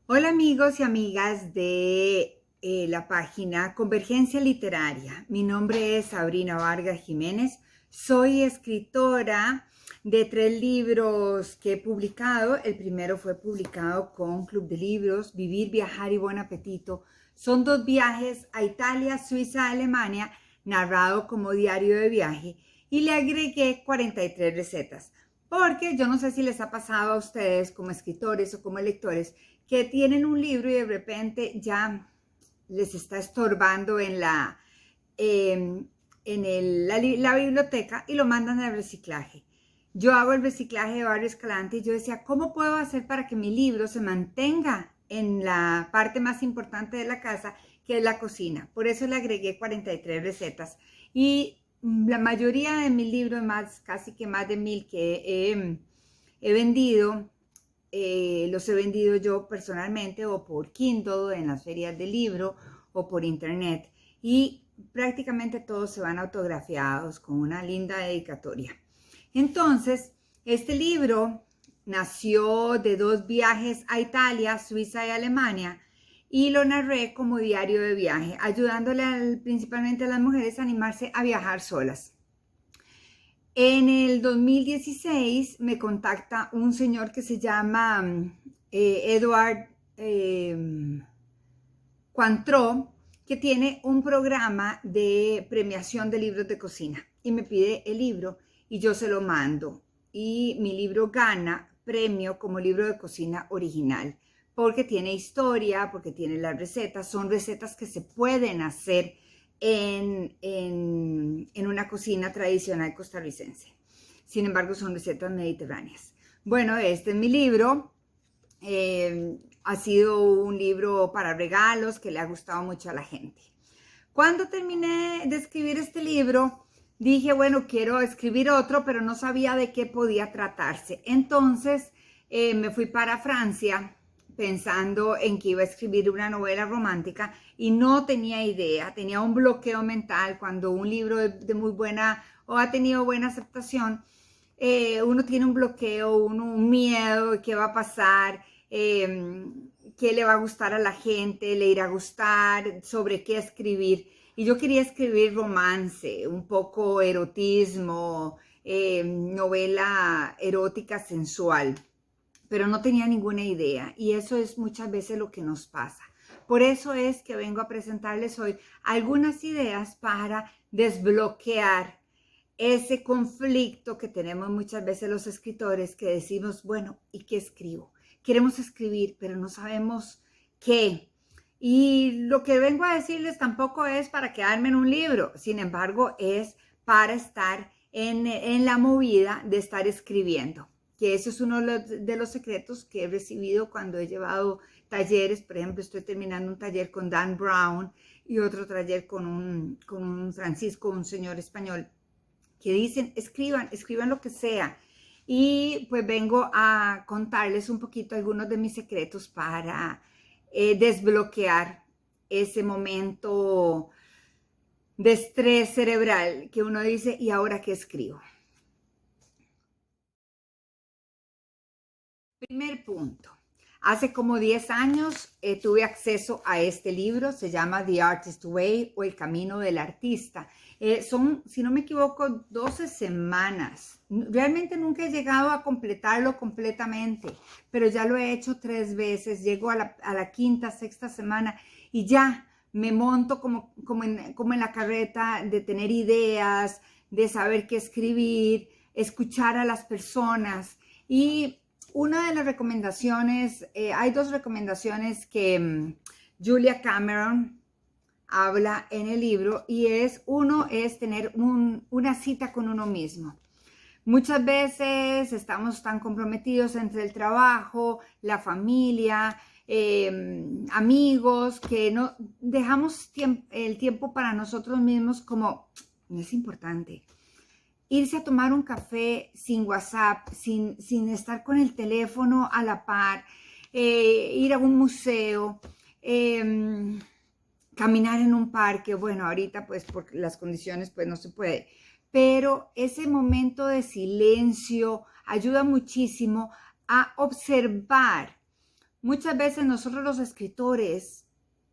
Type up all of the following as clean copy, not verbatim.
Hola amigos y amigas de la página Convergencia Literaria. Mi nombre es Sabrina Vargas Jiménez. Soy escritora de 3 libros que he publicado. El primero fue publicado con Club de Libros, Vivir, Viajar y Buen Apetito. Son 2 viajes a Italia, Suiza, Alemania, narrado como diario de viaje. Y le agregué 43 recetas. Porque yo no sé si les ha pasado a ustedes como escritores o como lectores que tienen un libro y de repente ya les está estorbando en la biblioteca y lo mandan al reciclaje. Yo hago el reciclaje de Barrio Escalante y yo decía, ¿cómo puedo hacer para que mi libro se mantenga en la parte más importante de la casa, que es la cocina? Por eso le agregué 43 recetas. Y la mayoría de mis libros, casi que más de 1000 que he vendido, los he vendido yo personalmente o por Kindle en las ferias de libro o por internet, y prácticamente todos se van autografiados con una linda dedicatoria. Entonces, este libro nació de 2 viajes a Italia, Suiza y Alemania, y lo narré como diario de viaje, ayudándole principalmente a las mujeres a animarse a viajar solas. En el 2016 me contacta un señor que se llama Edward Cointreau, que tiene un programa de premiación de libros de cocina y me pide el libro y yo se lo mando. Y mi libro gana premio como libro de cocina original porque tiene historia, porque tiene las recetas, son recetas que se pueden hacer en una cocina tradicional costarricense. Sin embargo, son recetas mediterráneas. Bueno, este es mi libro. Ha sido un libro para regalos que le ha gustado mucho a la gente. Cuando terminé de escribir este libro, dije, bueno, quiero escribir otro, pero no sabía de qué podía tratarse. Entonces me fui para Francia pensando en que iba a escribir una novela romántica y no tenía idea, tenía un bloqueo mental cuando un libro de muy buena o ha tenido buena aceptación. Uno tiene un bloqueo, un miedo, qué va a pasar, qué le va a gustar a la gente, le irá a gustar, sobre qué escribir. Y yo quería escribir romance, un poco erotismo, novela erótica sensual, pero no tenía ninguna idea. Y eso es muchas veces lo que nos pasa. Por eso es que vengo a presentarles hoy algunas ideas para desbloquear ese conflicto que tenemos muchas veces los escritores, que decimos, bueno, ¿y qué escribo? Queremos escribir, pero no sabemos qué. Y lo que vengo a decirles tampoco es para quedarme en un libro, sin embargo, es para estar en la movida de estar escribiendo, que eso es uno de los secretos que he recibido cuando he llevado talleres. Por ejemplo, estoy terminando un taller con Dan Brown y otro taller con un Francisco, un señor español, que dicen, escriban lo que sea. Y pues vengo a contarles un poquito algunos de mis secretos para desbloquear ese momento de estrés cerebral que uno dice, ¿y ahora qué escribo? Primer punto. Hace como 10 años tuve acceso a este libro, se llama The Artist Way o El Camino del Artista. Son, si no me equivoco, 12 semanas. Realmente nunca he llegado a completarlo completamente, pero ya lo he hecho 3 veces. Llego a la quinta, sexta semana y ya me monto como en la carreta de tener ideas, de saber qué escribir, escuchar a las personas. Y una de las recomendaciones, hay 2 recomendaciones que Julia Cameron habla en el libro, y uno es tener una cita con uno mismo. Muchas veces estamos tan comprometidos entre el trabajo, la familia, amigos, que no dejamos el tiempo para nosotros mismos, como no es importante. Irse a tomar un café sin WhatsApp, sin estar con el teléfono a la par, ir a un museo, caminar en un parque. Bueno, ahorita pues por las condiciones pues no se puede, pero ese momento de silencio ayuda muchísimo a observar muchas veces nosotros los escritores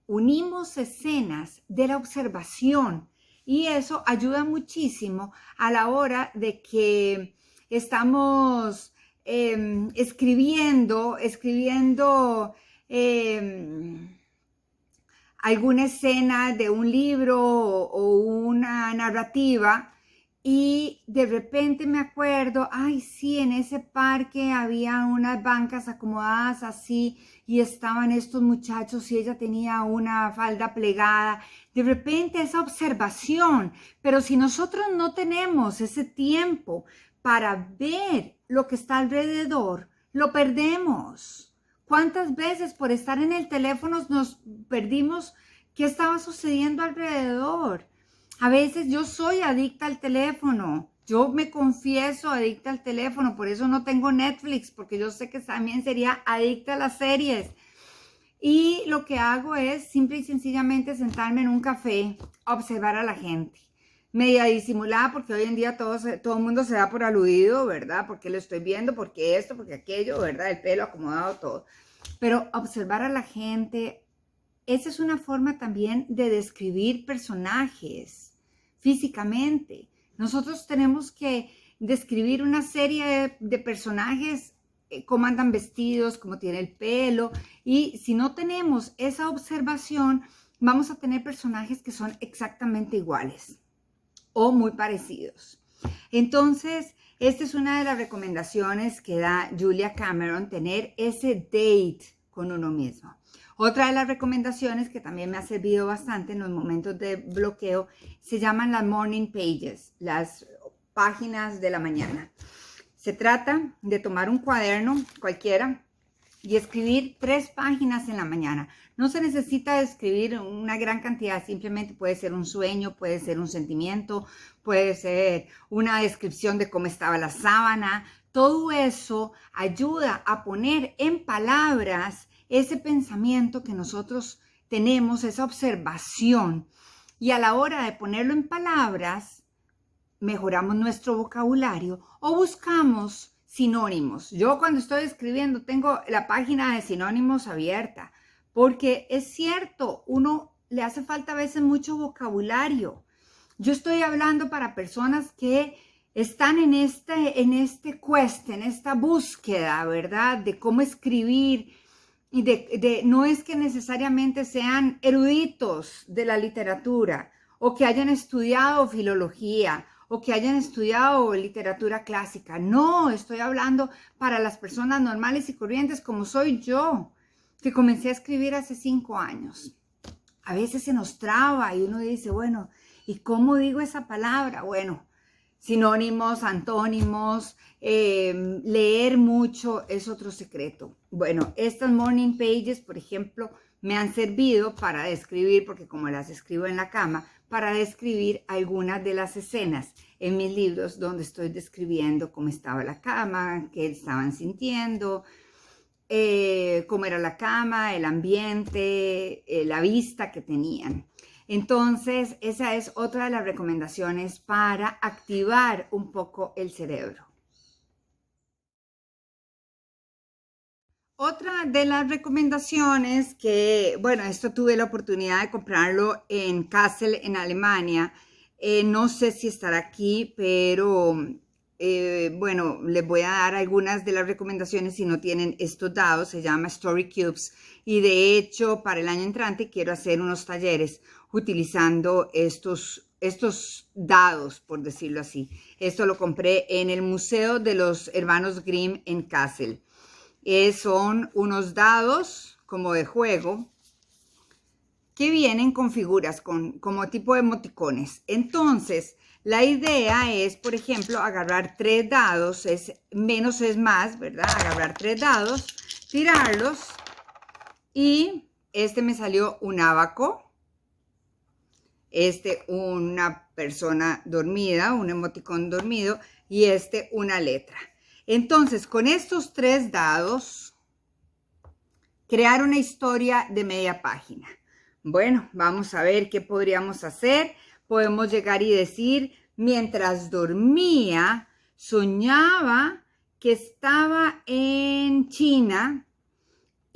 unimos escenas de la observación y eso ayuda muchísimo a la hora de que estamos escribiendo alguna escena de un libro o una narrativa y de repente me acuerdo, ay sí, en ese parque había unas bancas acomodadas así y estaban estos muchachos y ella tenía una falda plegada. De repente esa observación, pero si nosotros no tenemos ese tiempo para ver lo que está alrededor, lo perdemos. ¿Cuántas veces por estar en el teléfono nos perdimos qué estaba sucediendo alrededor? A veces yo soy adicta al teléfono. Yo me confieso adicta al teléfono, por eso no tengo Netflix, porque yo sé que también sería adicta a las series. Y lo que hago es simple y sencillamente sentarme en un café a observar a la gente. Media disimulada, porque hoy en día todo el mundo se da por aludido, ¿verdad? Porque lo estoy viendo, porque esto, porque aquello, ¿verdad? El pelo acomodado, todo. Pero observar a la gente, esa es una forma también de describir personajes físicamente. Nosotros tenemos que describir una serie de personajes, cómo andan vestidos, cómo tiene el pelo, y si no tenemos esa observación, vamos a tener personajes que son exactamente iguales o muy parecidos. Entonces, esta es una de las recomendaciones que da Julia Cameron, tener ese date con uno mismo. Otra de las recomendaciones que también me ha servido bastante en los momentos de bloqueo se llaman las morning pages, las páginas de la mañana. Se trata de tomar un cuaderno cualquiera y escribir 3 páginas en la mañana. No se necesita escribir una gran cantidad, simplemente puede ser un sueño, puede ser un sentimiento, puede ser una descripción de cómo estaba la sábana. Todo eso ayuda a poner en palabras ese pensamiento que nosotros tenemos, esa observación, y a la hora de ponerlo en palabras, mejoramos nuestro vocabulario o buscamos sinónimos. Yo cuando estoy escribiendo tengo la página de sinónimos abierta, porque es cierto, uno le hace falta a veces mucho vocabulario. Yo estoy hablando para personas que están en este quest, en esta búsqueda, ¿verdad? De cómo escribir. Y no es que necesariamente sean eruditos de la literatura o que hayan estudiado filología o que hayan estudiado literatura clásica. No, estoy hablando para las personas normales y corrientes como soy yo, que comencé a escribir hace 5 años. A veces se nos traba y uno dice, bueno, ¿y cómo digo esa palabra? Bueno, sinónimos, antónimos, leer mucho es otro secreto. Bueno, estas morning pages, por ejemplo, me han servido para describir, porque como las escribo en la cama, para describir algunas de las escenas en mis libros donde estoy describiendo cómo estaba la cama, qué estaban sintiendo, cómo era la cama, el ambiente, la vista que tenían. Entonces, esa es otra de las recomendaciones para activar un poco el cerebro. Otra de las recomendaciones que, bueno, esto tuve la oportunidad de comprarlo en Kassel, en Alemania. No sé si estará aquí, pero bueno, les voy a dar algunas de las recomendaciones si no tienen estos dados. Se llama Story Cubes y de hecho para el año entrante quiero hacer unos talleres utilizando estos dados, por decirlo así. Esto lo compré en el Museo de los Hermanos Grimm en Kassel. Son unos dados como de juego que vienen con figuras, como tipo de emoticones. Entonces, la idea es, por ejemplo, agarrar 3 dados, menos es más, ¿verdad? Agarrar 3 dados, tirarlos y me salió un abaco, una persona dormida, un emoticón dormido y una letra. Entonces, con estos 3 dados, crear una historia de media página. Bueno, vamos a ver qué podríamos hacer. Podemos llegar y decir, mientras dormía, soñaba que estaba en China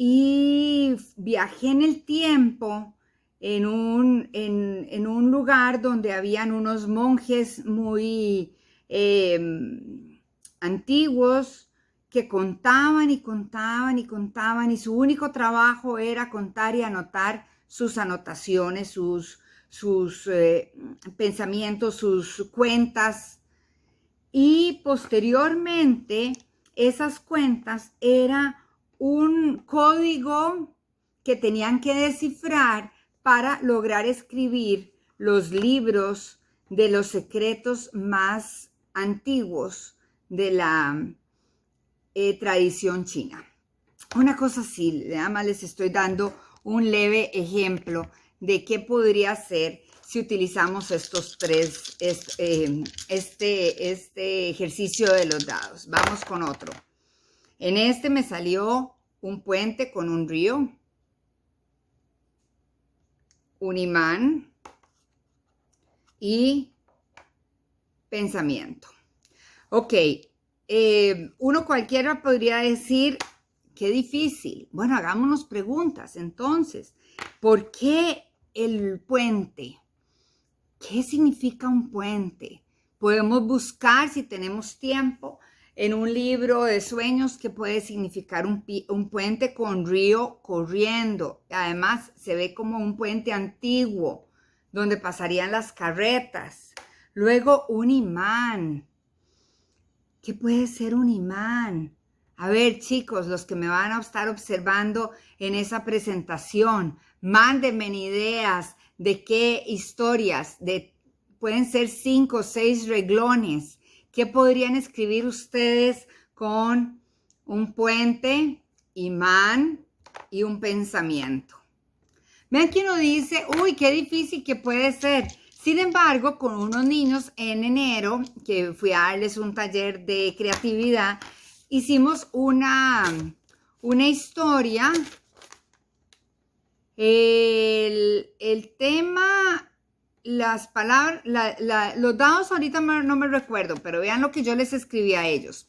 y viajé en el tiempo en un lugar donde habían unos monjes muy antiguos que contaban y contaban y contaban, y su único trabajo era contar y anotar sus anotaciones, sus pensamientos, sus cuentas. Y posteriormente esas cuentas era un código que tenían que descifrar para lograr escribir los libros de los secretos más antiguos de la tradición china. Una cosa así, nada más les estoy dando un leve ejemplo de qué podría ser si utilizamos estos tres, este ejercicio de los dados. Vamos con otro. En este me salió un puente con un río, un imán y pensamiento. Ok, uno cualquiera podría decir, qué difícil. Bueno, hagámonos preguntas entonces. ¿Por qué el puente? ¿Qué significa un puente? Podemos buscar, si tenemos tiempo, en un libro de sueños qué puede significar un puente con río corriendo. Además, se ve como un puente antiguo donde pasarían las carretas. Luego, un imán. ¿Qué puede ser un imán? A ver, chicos, los que me van a estar observando en esa presentación, mándenme ideas de qué historias, pueden ser 5 o 6 reglones. ¿Qué podrían escribir ustedes con un puente, imán y un pensamiento? Vean que uno dice, uy, qué difícil que puede ser. Sin embargo, con unos niños en enero, que fui a darles un taller de creatividad, hicimos una historia. El tema, las palabras, los dados ahorita no me recuerdo, pero vean lo que yo les escribí a ellos.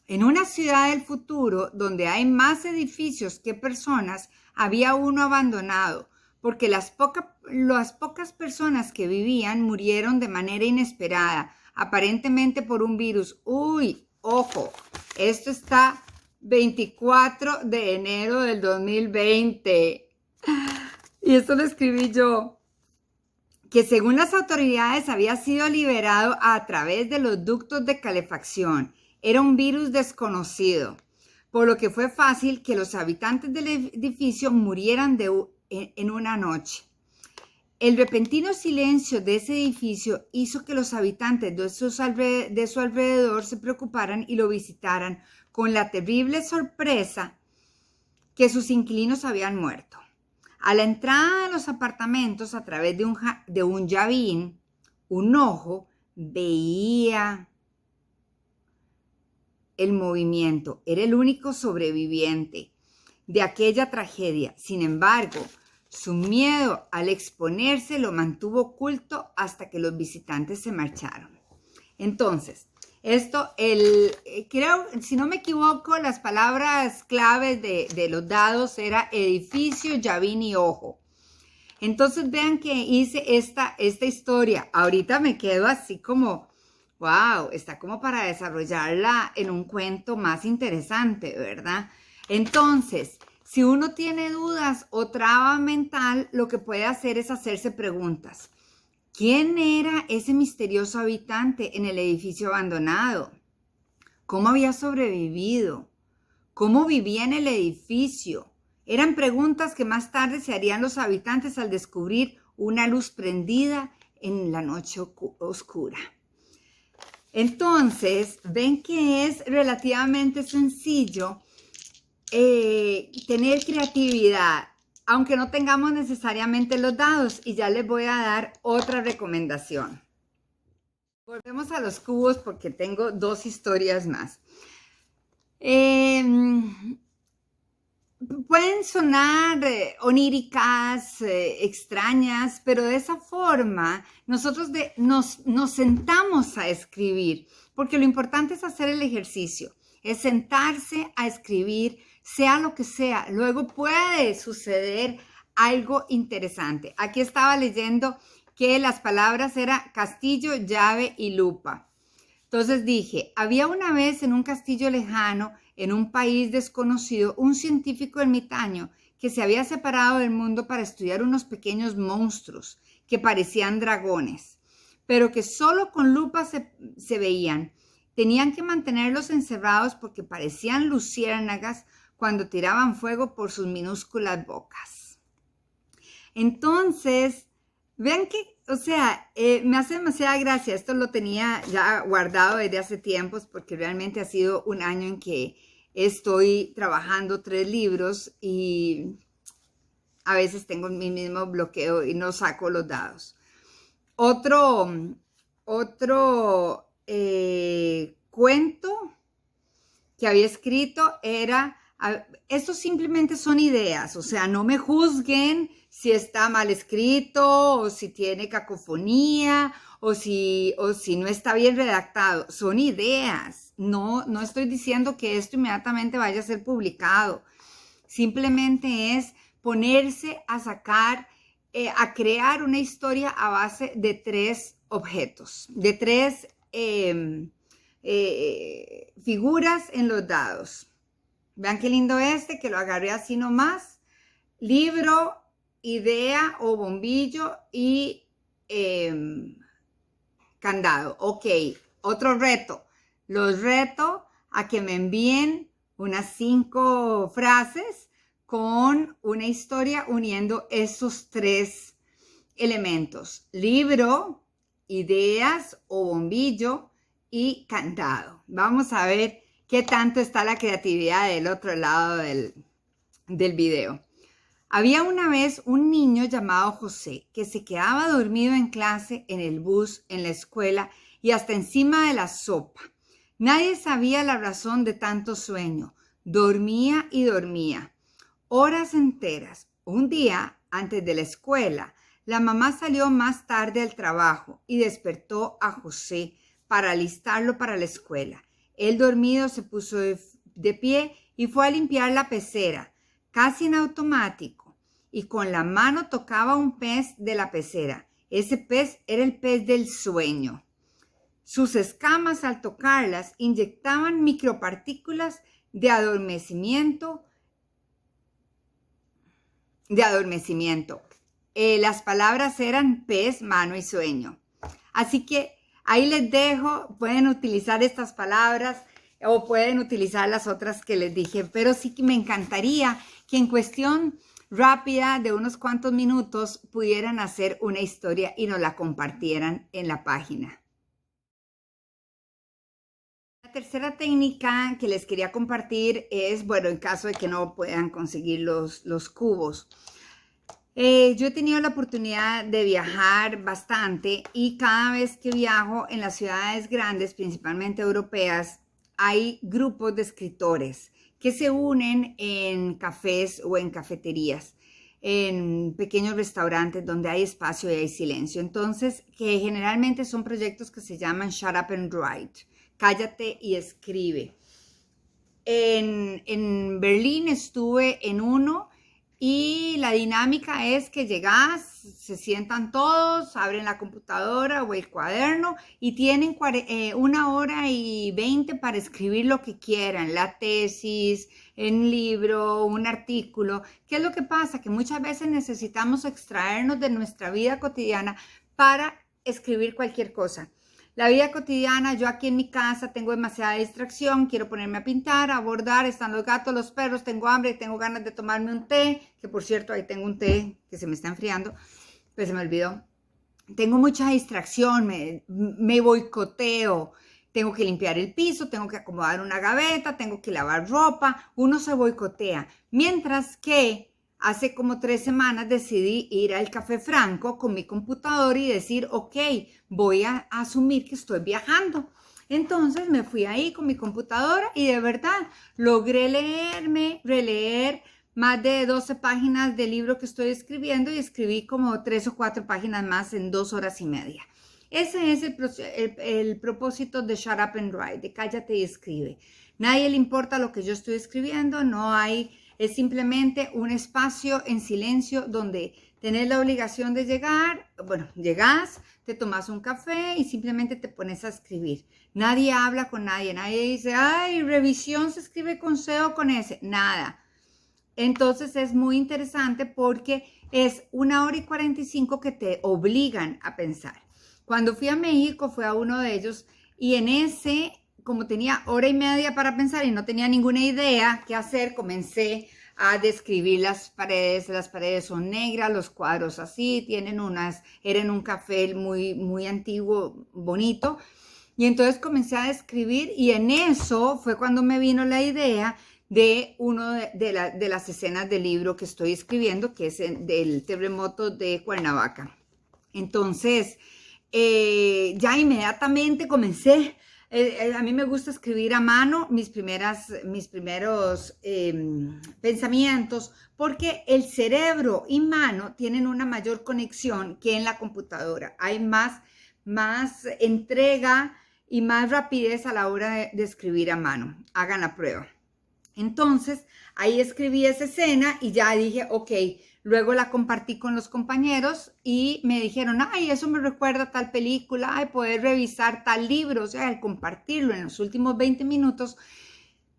En una ciudad del futuro donde hay más edificios que personas, había uno abandonado, porque las pocas personas que vivían murieron de manera inesperada, aparentemente por un virus. Uy, ojo, esto está 24 de enero del 2020. Y esto lo escribí yo, que según las autoridades había sido liberado a través de los ductos de calefacción. Era un virus desconocido, por lo que fue fácil que los habitantes del edificio murieran en una noche. El repentino silencio de ese edificio hizo que los habitantes de su alrededor se preocuparan y lo visitaran con la terrible sorpresa que sus inquilinos habían muerto. A la entrada de los apartamentos, a través de un llavín, un ojo veía el movimiento. Era el único sobreviviente de aquella tragedia. Sin embargo, su miedo al exponerse lo mantuvo oculto hasta que los visitantes se marcharon. Entonces, creo, si no me equivoco, las palabras claves de los dados era edificio, llavín y ojo. Entonces vean que hice esta historia. Ahorita me quedo así como, wow, está como para desarrollarla en un cuento más interesante, ¿verdad? Entonces, si uno tiene dudas o traba mental, lo que puede hacer es hacerse preguntas. ¿Quién era ese misterioso habitante en el edificio abandonado? ¿Cómo había sobrevivido? ¿Cómo vivía en el edificio? Eran preguntas que más tarde se harían los habitantes al descubrir una luz prendida en la noche oscura. Entonces, ven que es relativamente sencillo tener creatividad, aunque no tengamos necesariamente los dados, y ya les voy a dar otra recomendación. Volvemos a los cubos porque tengo 2 historias más. Pueden sonar oníricas, extrañas, pero de esa forma nosotros nos sentamos a escribir, porque lo importante es hacer el ejercicio. es sentarse a escribir, sea lo que sea. Luego puede suceder algo interesante. Aquí estaba leyendo que las palabras eran castillo, llave y lupa. Entonces dije, había una vez en un castillo lejano, en un país desconocido, un científico ermitaño que se había separado del mundo para estudiar unos pequeños monstruos que parecían dragones, pero que solo con lupa se veían. Tenían que mantenerlos encerrados porque parecían luciérnagas cuando tiraban fuego por sus minúsculas bocas. Entonces, vean que, o sea, me hace demasiada gracia. Esto lo tenía ya guardado desde hace tiempos porque realmente ha sido un año en que estoy trabajando 3 libros y a veces tengo mi mismo bloqueo y no saco los dados. Otro cuento que había escrito era, estos simplemente son ideas, o sea, no me juzguen si está mal escrito o si tiene cacofonía o si no está bien redactado. Son ideas. No estoy diciendo que esto inmediatamente vaya a ser publicado. Simplemente es ponerse a sacar, a crear una historia a base de 3 objetos, de 3 figuras en los dados. Vean qué lindo que lo agarré así nomás. Libro, idea o bombillo y candado. Ok, otro reto. Los reto a que me envíen unas 5 frases con una historia uniendo esos 3 elementos. Libro, ideas o bombillo y candado. Vamos a ver qué tanto está la creatividad del otro lado del video. Había una vez un niño llamado José que se quedaba dormido en clase, en el bus, en la escuela y hasta encima de la sopa. Nadie sabía la razón de tanto sueño. Dormía y dormía, horas enteras. Un día, antes de la escuela, la mamá salió más tarde al trabajo y despertó a José para alistarlo para la escuela. Él dormido se puso de pie y fue a limpiar la pecera, casi en automático, y con la mano tocaba un pez de la pecera. Ese pez era el pez del sueño. Sus escamas, al tocarlas, inyectaban micropartículas de adormecimiento. Las palabras eran pez, mano y sueño. Así que ahí les dejo, pueden utilizar estas palabras o pueden utilizar las otras que les dije, pero sí que me encantaría que en cuestión rápida de unos cuantos minutos pudieran hacer una historia y nos la compartieran en la página. La tercera técnica que les quería compartir es, bueno, en caso de que no puedan conseguir los cubos. Yo he tenido la oportunidad de viajar bastante y cada vez que viajo en las ciudades grandes, principalmente europeas, hay grupos de escritores que se unen en cafés o en cafeterías, en pequeños restaurantes donde hay espacio y hay silencio. Entonces, que generalmente son proyectos que se llaman Shut Up and Write, cállate y escribe. En Berlín estuve en uno y la dinámica es que llegas, se sientan todos, abren la computadora o el cuaderno y tienen 1 hora y 20 para escribir lo que quieran, la tesis, un libro, un artículo. ¿Qué es lo que pasa? Que muchas veces necesitamos extraernos de nuestra vida cotidiana para escribir cualquier cosa. La vida cotidiana, yo aquí en mi casa tengo demasiada distracción, quiero ponerme a pintar, a bordar, están los gatos, los perros, tengo hambre, tengo ganas de tomarme un té, que por cierto ahí tengo un té que se me está enfriando, pues se me olvidó. Tengo mucha distracción, me boicoteo, tengo que limpiar el piso, tengo que acomodar una gaveta, tengo que lavar ropa, uno se boicotea, mientras que hace como 3 semanas decidí ir al Café Franco con mi computador y decir, ok, voy a asumir que estoy viajando. Entonces me fui ahí con mi computadora y de verdad logré releer más de 12 páginas del libro que estoy escribiendo y escribí como 3 o 4 páginas más en 2 horas y media. Ese es el propósito de Shut Up and Write, de cállate y escribe. Nadie le importa lo que yo estoy escribiendo, no hay, es simplemente un espacio en silencio donde tenés la obligación de llegar, bueno, llegás, te tomas un café y simplemente te pones a escribir. Nadie habla con nadie, nadie dice, ay, revisión se escribe con C o con S, nada. Entonces es muy interesante porque es 1 hora y 45 que te obligan a pensar. Cuando fui a México fue a uno de ellos y en ese, como tenía hora y media para pensar y no tenía ninguna idea qué hacer, comencé a describir las paredes son negras, los cuadros así, eran un café muy antiguo, bonito, y entonces comencé a describir y en eso fue cuando me vino la idea de uno de las escenas del libro que estoy escribiendo, que es del terremoto de Cuernavaca. Entonces, ya inmediatamente comencé. A mí me gusta escribir a mano mis primeros pensamientos, porque el cerebro y mano tienen una mayor conexión que en la computadora. Hay más entrega y más rapidez a la hora de escribir a mano. Hagan la prueba. Entonces, ahí escribí esa escena y ya dije, ok, luego la compartí con los compañeros y me dijeron, ay, eso me recuerda a tal película, ay, poder revisar tal libro. O sea, al compartirlo en los últimos 20 minutos,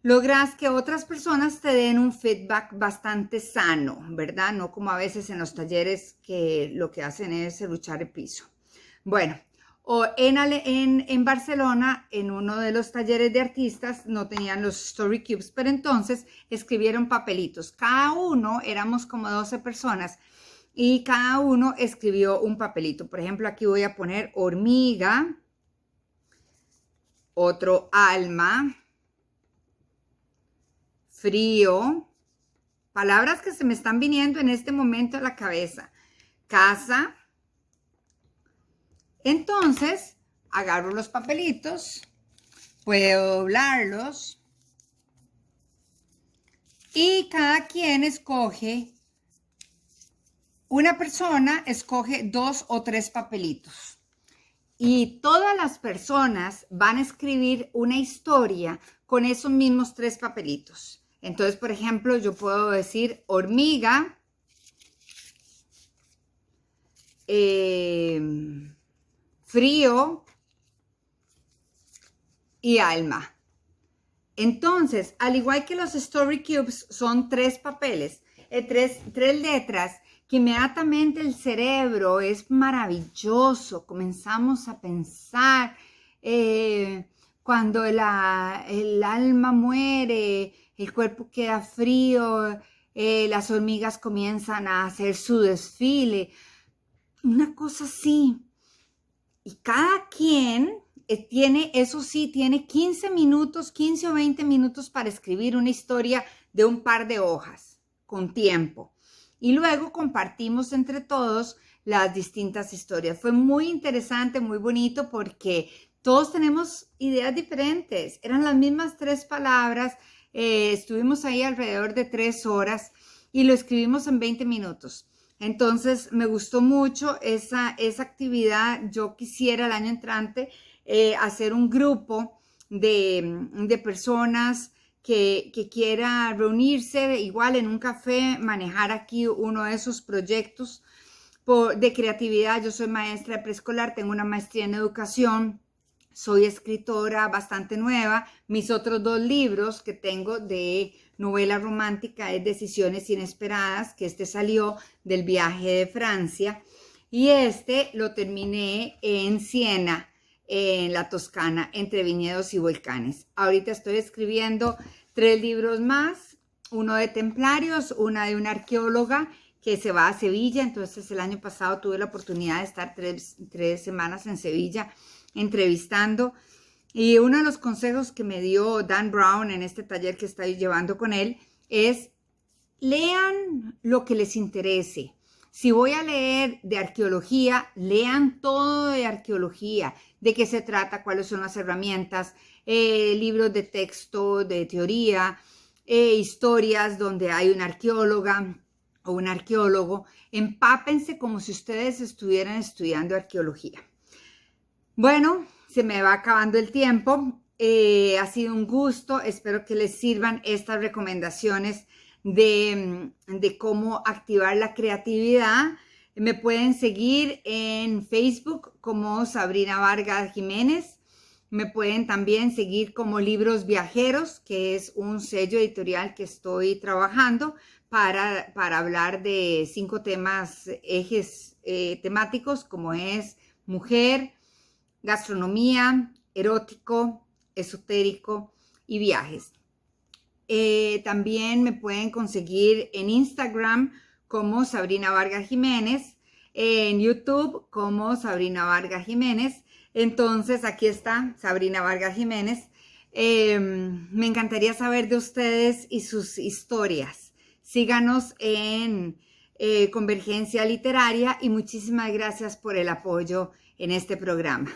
logras que otras personas te den un feedback bastante sano, ¿verdad? No como a veces en los talleres que lo que hacen es serruchar el piso. Bueno. O en Barcelona, en uno de los talleres de artistas, no tenían los story cubes, pero entonces escribieron papelitos. Cada uno, éramos como 12 personas, y cada uno escribió un papelito. Por ejemplo, aquí voy a poner hormiga, otro alma, frío, palabras que se me están viniendo en este momento a la cabeza, casa. Entonces, agarro los papelitos, puedo doblarlos y cada quien escoge, una persona escoge 2 o 3 papelitos y todas las personas van a escribir una historia con esos mismos 3 papelitos. Entonces, por ejemplo, yo puedo decir hormiga, frío y alma. Entonces, al igual que los story cubes son 3 papeles, 3 letras, que inmediatamente el cerebro es maravilloso. Comenzamos a pensar cuando el alma muere, el cuerpo queda frío, las hormigas comienzan a hacer su desfile, una cosa así. Y cada quien tiene 15 minutos, 15 o 20 minutos para escribir una historia de un par de hojas, con tiempo. Y luego compartimos entre todos las distintas historias. Fue muy interesante, muy bonito, porque todos tenemos ideas diferentes. Eran las mismas 3 palabras. Estuvimos ahí alrededor de 3 horas y lo escribimos en 20 minutos. Entonces, me gustó mucho esa actividad. Yo quisiera el año entrante hacer un grupo de personas que quiera reunirse igual en un café, manejar aquí uno de esos proyectos de creatividad. Yo soy maestra de preescolar, tengo una maestría en educación, soy escritora bastante nueva. Mis otros 2 libros que tengo de novela romántica es Decisiones Inesperadas, que salió del viaje de Francia, y lo terminé en Siena, en la Toscana, entre viñedos y volcanes. Ahorita estoy escribiendo 3 libros más, uno de templarios, una de una arqueóloga que se va a Sevilla. Entonces el año pasado tuve la oportunidad de estar 3 semanas en Sevilla entrevistando, y uno de los consejos que me dio Dan Brown en este taller que estoy llevando con él es: lean lo que les interese. Si voy a leer de arqueología, lean todo de arqueología, de qué se trata, cuáles son las herramientas, libros de texto, de teoría, historias donde hay una arqueóloga o un arqueólogo. Empápense como si ustedes estuvieran estudiando arqueología. Bueno, se me va acabando el tiempo. Ha sido un gusto. Espero que les sirvan estas recomendaciones de cómo activar la creatividad. Me pueden seguir en Facebook como Sabrina Vargas Jiménez. Me pueden también seguir como Libros Viajeros, que es un sello editorial que estoy trabajando para hablar de 5 temas, ejes temáticos, como es mujer, gastronomía, erótico, esotérico y viajes. También me pueden conseguir en Instagram como Sabrina Vargas Jiménez, en YouTube como Sabrina Vargas Jiménez. Entonces, aquí está Sabrina Vargas Jiménez. Me encantaría saber de ustedes y sus historias. Síganos en Convergencia Literaria y muchísimas gracias por el apoyo en este programa.